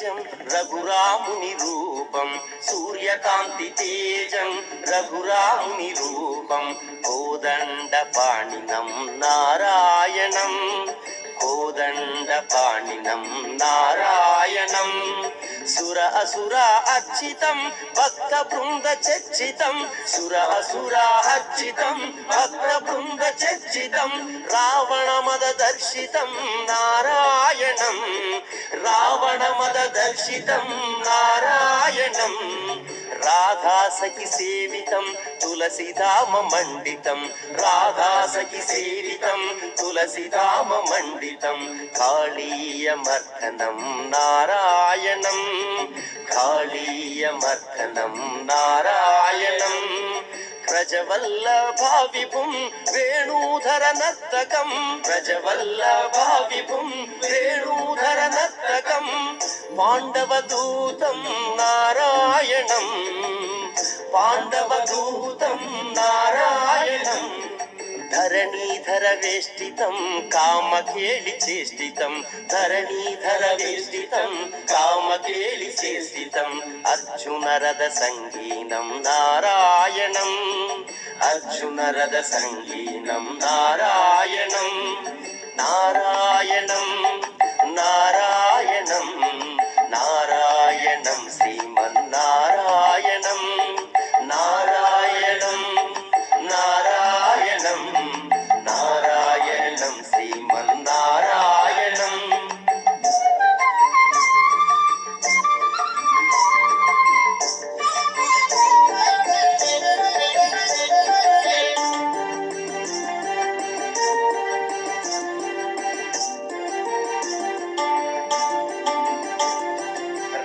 తేజం రఘురాముని రూపం సూర్యకాంతి తేజం రఘురాముని రూపం కోదండ పాణినం నారాయణం కోదండ పాణినం నారాయణం సుర అసుర అర్చితం భక్త బృంద చర్చితం సుర అసుర అర్చితం భక్త బృంద చర్చితం రావణ మద దర్శితం నారాయణం రావణ మద దర్శితం నారాయణం రాధాసఖి సేవితం తులసిధామ మండితం రాధాసఖి సేవితం తులసిధామ మండితం కాళీయమర్దనం నారాయణం కాళీయమర్దనం నారాయణం ప్రజవల్లభా విభుం వేణూధర నర్తకం ప్రజవల్లభా విభుం వేణూధర నర్తకం పాండవదూతం నారాయణం పాండవదూతం నారాయణం ధరణీధర వేష్టితం కామకేళి చేష్టితం ధరణీధర వేష్టితం కామకేళి చేష్టితం అర్జునరథ సంగీనం నారాయణం అర్జునరథ సంగీనం నారాయణం నారాయణం నారాయణం నారాయణం శ్రీమన్నారాయణం నారాయణం నారాయణం నారాయణం శ్రీమన్నారాయణం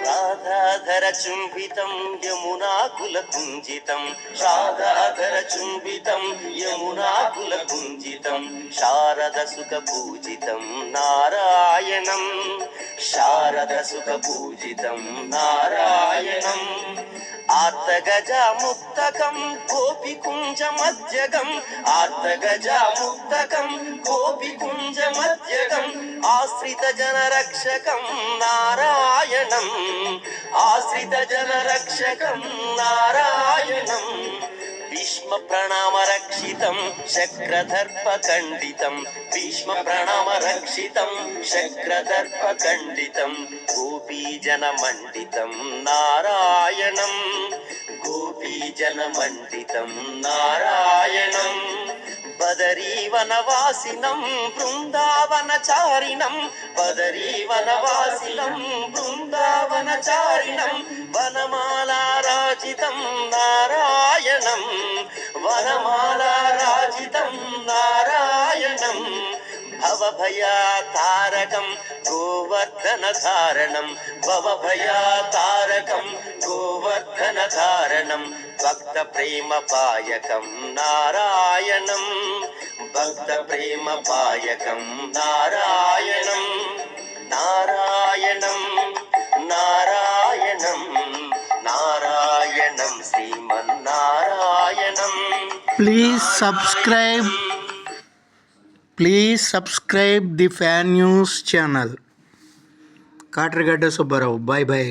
రాధాధర చుంబితం యమునాకుల కుంజితం రాధాధర చుంబితం యమునాకుల కుంజితం శారద సుఖ పూజితం నారాయణం శారద సుఖ పూజితం నారాయణం ఆర్తగజాముక్తకం గోపికుంజమధ్యగం ఆర్తగజాముక్తకం గోపికుంజమధ్యగం ఆశ్రిత జనరక్షకం నారాయణం ఆశ్రిత జనరక్షకం నారాయణం భీష్మ ప్రణామ రక్షితం శక్రదర్ప ఖండితం భీష్మ ప్రణామ రక్షితం శక్రదర్ప ఖండితం గోపీజన మండితం నారాయణం గోపీజన మండితం నారాయణం బదరీవనవాసినం బృందావనచారిణం బదరీవనవాసినం బృందావనచారిణం వనమాలారాజితం నారాయణం వనమాలారాజితం నారాయణం భవభయాతారకం గోవర్ధనధారణం భవభయాతారకం గోవర్ధనధారణం భక్త ప్రేమ పాయకం నారాయణం భక్త ప్రేమ పాయకం నారాయణం నారాయణం నారాయణం నారాయణం శ్రీమన్నారాయణం Please subscribe the Fan News channel. Katrigada Subbarao. Bye bye.